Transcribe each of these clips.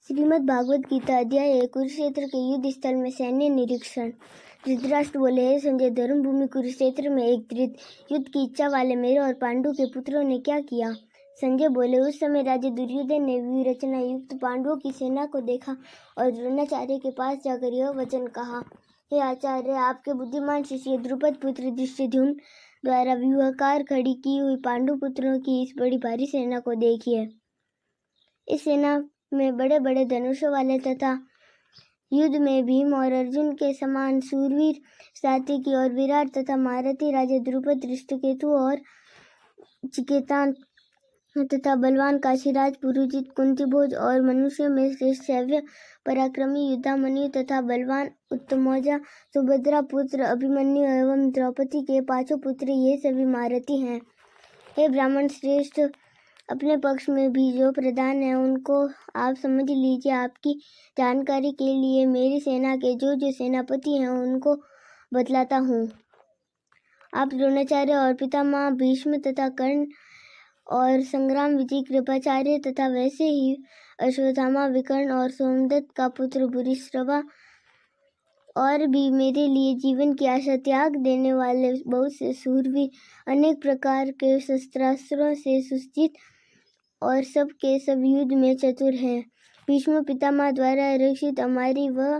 श्रीमद् भागवत गीता अध्याय 1 कुरुक्षेत्र के युद्ध स्थल में सैन्य निरीक्षण। धृतराष्ट्र बोले, हे संजय, धर्मभूमि कुरुक्षेत्र में एक दृढ़ युद्ध की इच्छा वाले मेरे और पांडु के पुत्रों ने क्या किया। संजय बोले, उस समय राजा दुर्योधन ने व्यूहरचना युक्त पांडवों की सेना को देखा और द्रोणाचार्य के पास जाकर यह वचन कहा, हे आचार्य, आपके बुद्धिमान शिष्य द्रुपद पुत्र धृष्टद्युम्न द्वारा व्यूहकार खड़ी की हुई पांडु पुत्रों की इस बड़ी भारी सेना को देखिए। इस सेना में बड़े बड़े धनुषों वाले तथा युद्ध में भीम और अर्जुन के समान सूरवीर सात्विकी और विराट तथा महारथी राजा द्रुपद, धृष्टकेतु और चिकेतान तथा बलवान काशीराज, पुरुजित, कुंतीभोज और मनुष्यों में श्रेष्ठ शौर्य पराक्रमी युद्धामन्यु तथा बलवान उत्तमौजा, सुभद्रा पुत्र अभिमन्यु एवं द्रौपदी के पांचों पुत्र, ये सभी महारथी हैं। हे ब्राह्मण श्रेष्ठ, अपने पक्ष में भी जो प्रधान है उनको आप समझ लीजिए। आपकी जानकारी के लिए मेरी सेना के जो जो सेनापति हैं उनको बतलाता हूँ। आप द्रोणाचार्य और पितामह भीष्म तथा कर्ण और संग्राम विजय कृपाचार्य तथा वैसे ही अश्वत्थामा, विकर्ण और सोमदत्त का पुत्र भूरिश्रवा और भी मेरे लिए जीवन की आशा त्याग देने वाले बहुत से सूरवीर, अनेक प्रकार के शस्त्रास्त्रों से सुसज्जित और सब के सब युद्ध में चतुर हैं। भीष्म पितामह द्वारा रक्षित हमारी वह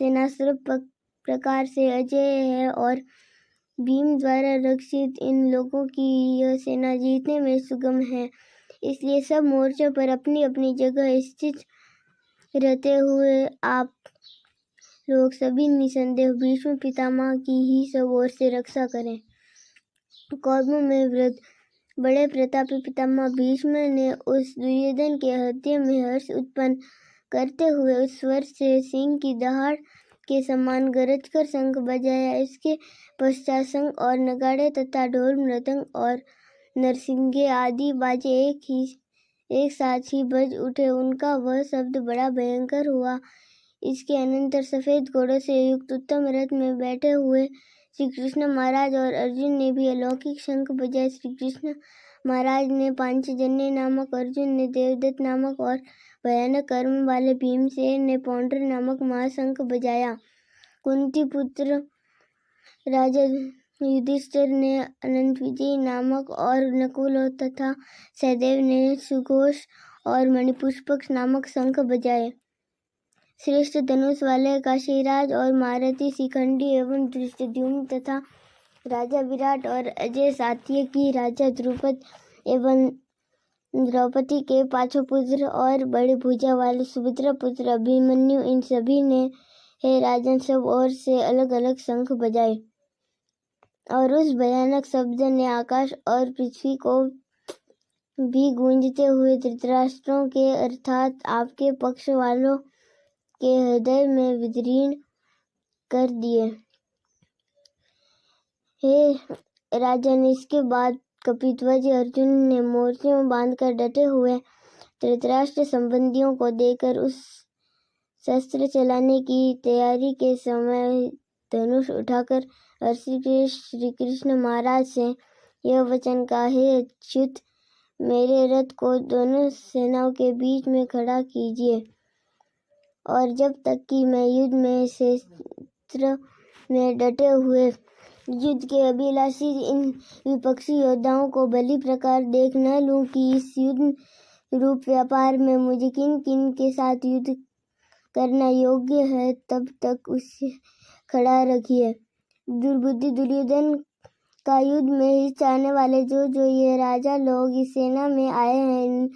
सेना सब प्रकार से अजेय है और भीम द्वारा रक्षित इन लोगों की यह सेना जीतने में सुगम है। इसलिए सब मोर्चों पर अपनी अपनी जगह स्थित रहते हुए आप लोग सभी निसंदेह भीष्म पितामह की ही सब ओर से रक्षा करें। कौरवों में वृद्ध बड़े प्रतापी पितामह भीष्म ने उस दुर्योधन के हृदय में हर्ष उत्पन्न करते हुए उस स्वर से सिंह की दहाड़ के समान गरज कर शंख बजाया। इसके पश्चात शंख और नगाड़े तथा ढोल, मृदंग और नरसिंगे आदि बाजे एक साथ ही बज उठे। उनका वह शब्द बड़ा भयंकर हुआ। इसके अनंतर सफेद घोड़ों से युक्त उत्तम रथ में बैठे हुए श्री कृष्ण महाराज और अर्जुन ने भी अलौकिक शंख बजाए। श्री कृष्ण महाराज ने पांचजन्य नामक, अर्जुन ने देवदत्त नामक और भयानक कर्म वाले भीमसेन ने पौंड्र नामक महाशंख बजाया। कुंती पुत्र राजा युधिष्ठिर ने अनंत विजय नामक और नकुल तथा सहदेव ने सुघोष और मणिपुष्पक नामक शंख बजाए। श्रेष्ठ धनुष वाले काशीराज और महारथी शिखंडी एवं धृष्टद्युम्न तथा राजा विराट और अजय सात्यकी, राजा द्रुपद एवं द्रौपदी के पांचों पुत्र और बड़ी भुजा वाले सुभद्रा पुत्र अभिमन्यु, इन सभी ने हे राजन सब ओर से अलग अलग शंख बजाए और उस भयानक शब्द ने आकाश और पृथ्वी को भी गूंजते हुए धृतराष्ट्रों के अर्थात आपके पक्ष वालों के हृदय में विदीर्ण कर दिए। हे राजन, इसके बाद कपिध्वज अर्जुन ने मोर्चे में बांधकर डटे हुए धृतराष्ट्र संबंधियों को देकर उस शस्त्र चलाने की तैयारी के समय धनुष उठाकर हर्षिकेश श्री कृष्ण महाराज से यह वचन कहा, हे अच्युत, मेरे रथ को दोनों सेनाओं के बीच में खड़ा कीजिए और जब तक कि मैं युद्ध में क्षेत्र में डटे हुए युद्ध के अभिलाषी इन विपक्षी योद्धाओं को भली प्रकार देख न लूं कि इस युद्ध रूप व्यापार में मुझे किन किन के साथ युद्ध करना योग्य है, तब तक उसे खड़ा रखिए। दुर्बुद्धि दुर्योधन का युद्ध में हिस्सा आने वाले जो ये राजा लोग इस सेना में आए हैं,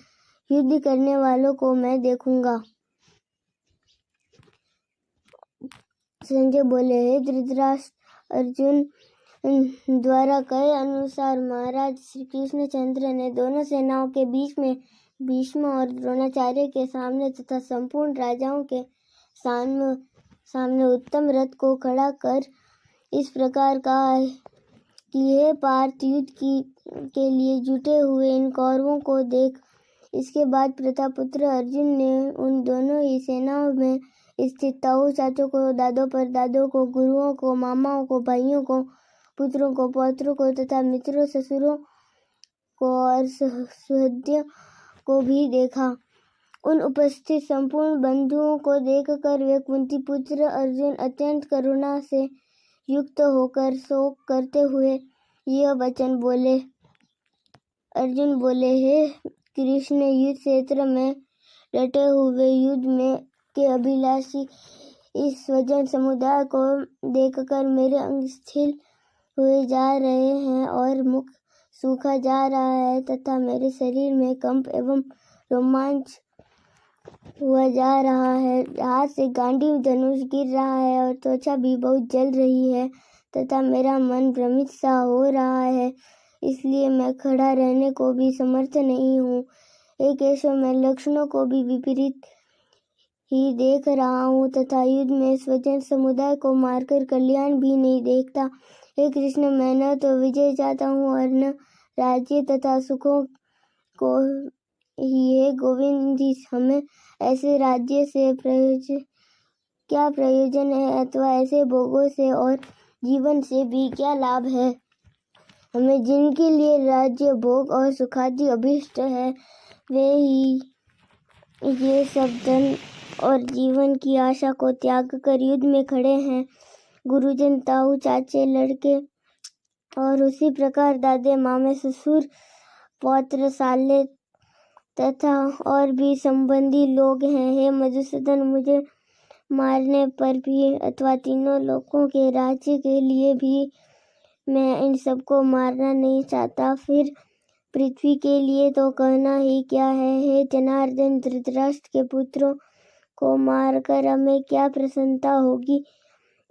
युद्ध करने वालों को मैं देखूंगा। संजय बोले, हे धृतराष्ट्र, अर्जुन द्वारा कहे अनुसार महाराज श्री कृष्णचंद्र ने दोनों सेनाओं के बीच में भीष्म और द्रोणाचार्य के सामने तथा संपूर्ण राजाओं के सामने उत्तम रथ को खड़ा कर इस प्रकार कहा है कि हे पार्थ, युद्ध के लिए जुटे हुए इन कौरवों को देख। इसके बाद प्रतापपुत्र अर्जुन ने उन दोनों ही सेनाओं में स्थित ताऊ चाचों को, दादों परदादों को, गुरुओं को, मामाओं को, भाइयों को, पुत्रों को, पौत्रों को तथा मित्रों, ससुरों को और सुहृदों को भी देखा। उन उपस्थित संपूर्ण बंधुओं को देखकर वे कुंती पुत्र अर्जुन अत्यंत करुणा से युक्त होकर शोक करते हुए यह वचन बोले। अर्जुन बोले, हे कृष्ण, युद्ध क्षेत्र में डटे हुए युद्ध में के अभिलाषी इस स्वजन समुदाय को देखकर मेरे अंग शिथिल हुए जा रहे हैं और मुख सूखा जा रहा है तथा मेरे शरीर में कंप एवं रोमांच हुआ जा रहा है। हाथ से गांडीव धनुष गिर रहा है और त्वचा भी बहुत जल रही है तथा मेरा मन भ्रमित सा हो रहा है, इसलिए मैं खड़ा रहने को भी समर्थ नहीं हूँ। एक ऐसे मैं लक्षणों को भी विपरीत ही देख रहा हूँ तथा युद्ध में स्वजन समुदाय को मारकर कल्याण भी नहीं देखता। हे कृष्ण, मैं न तो विजय चाहता हूँ और न राज्य तथा सुखों को ही। हे गोविंद जी, हमें ऐसे राज्य से क्या प्रयोजन है अथवा ऐसे भोगों से और जीवन से भी क्या लाभ है। हमें जिनके लिए राज्य भोग और सुखादि अभिष्ट है वे ही ये सब धन और जीवन की आशा को त्याग कर युद्ध में खड़े हैं। गुरुजन, ताऊ, चाचे, लड़के और उसी प्रकार दादे, मामे, ससुर, पौत्र, साले तथा और भी संबंधी लोग हैं। हे मधुसूदन, मुझे मारने पर भी अथवा तीनों लोकों के राज्य के लिए भी मैं इन सबको मारना नहीं चाहता, फिर पृथ्वी के लिए तो कहना ही क्या है। हे जनार्दन, धृतराष्ट्र के पुत्रों को मारकर हमें क्या प्रसन्नता होगी।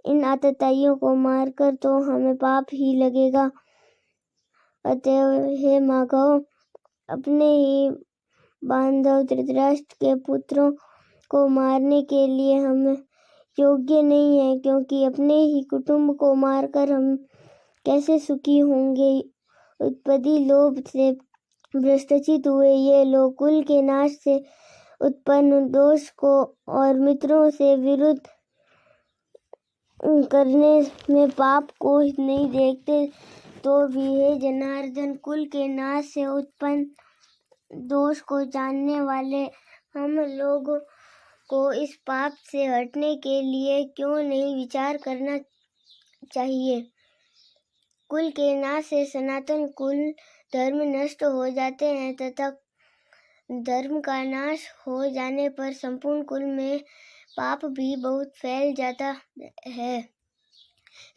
इन आतताइयों को मारकर तो हमें पाप ही लगेगा। अतएव हे माधव, अपने ही बांधव धृतराष्ट्र के पुत्रों को मारने के लिए हम योग्य नहीं है, क्योंकि अपने ही कुटुंब को मारकर हम कैसे सुखी होंगे। उत्पत्ति लोभ से भ्रष्टचित हुए ये लोग कुल के नाश से उत्पन्न दोष को और मित्रों से विरुद्ध करने में पाप को नहीं देखते, तो भी हे जनार्दन, कुल के नाश से उत्पन्न दोष को जानने वाले हम लोगों को इस पाप से हटने के लिए क्यों नहीं विचार करना चाहिए। कुल के नाश से सनातन कुल धर्म नष्ट हो जाते हैं तथा धर्म का नाश हो जाने पर संपूर्ण कुल में पाप भी बहुत फैल जाता है।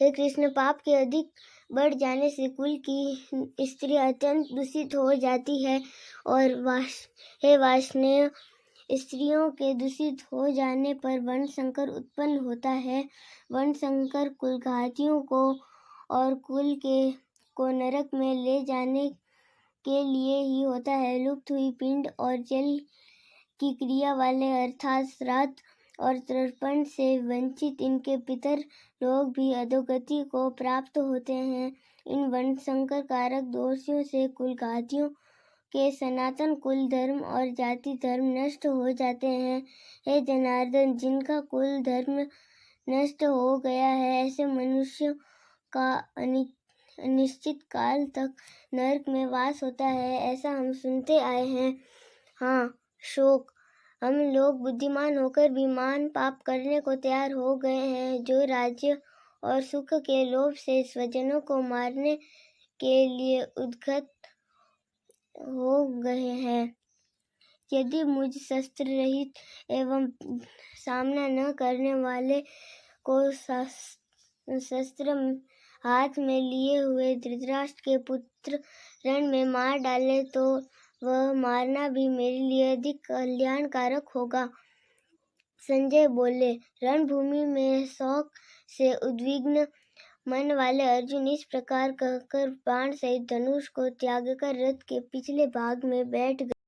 हे कृष्ण, पाप के अधिक बढ़ जाने से कुल की स्त्री अत्यंत दूषित हो जाती है और हे वार्ष्णेय, स्त्रियों के दूषित हो जाने पर वर्ण संकर उत्पन्न होता है। वर्ण संकर कुलघातियों को और कुल को नरक में ले जाने के लिए ही होता है। लुप्त हुई पिंड और जल की क्रिया वाले अर्थात श्राद्ध और तर्पण से वंचित इनके पितर लोग भी अधोगति को प्राप्त होते हैं। इन वर्ण संकर कारक दोषों से कुलघातियों के सनातन कुल धर्म और जाति धर्म नष्ट हो जाते हैं। हे जनार्दन, जिनका कुल धर्म नष्ट हो गया है ऐसे मनुष्यों का अनिश्चित काल तक नरक में वास होता है, ऐसा हम सुनते आए हैं। हाँ, शोक, हम लोग बुद्धिमान होकर भी महान पाप करने को तैयार हो गए हैं, जो राज्य और सुख के लोभ से स्वजनों को मारने के लिए उद्यत हो गए हैं। यदि मुझ शस्त्र रहित एवं सामना न करने वाले को शस्त्र हाथ में लिए हुए धृतराष्ट्र के पुत्र रण में मार डाले तो वह मारना भी मेरे लिए अधिक कल्याणकारक होगा। संजय बोले, रणभूमि में शोक से उद्विग्न मन वाले अर्जुन इस प्रकार कहकर बाण सहित धनुष को त्याग कर रथ के पिछले भाग में बैठ गए।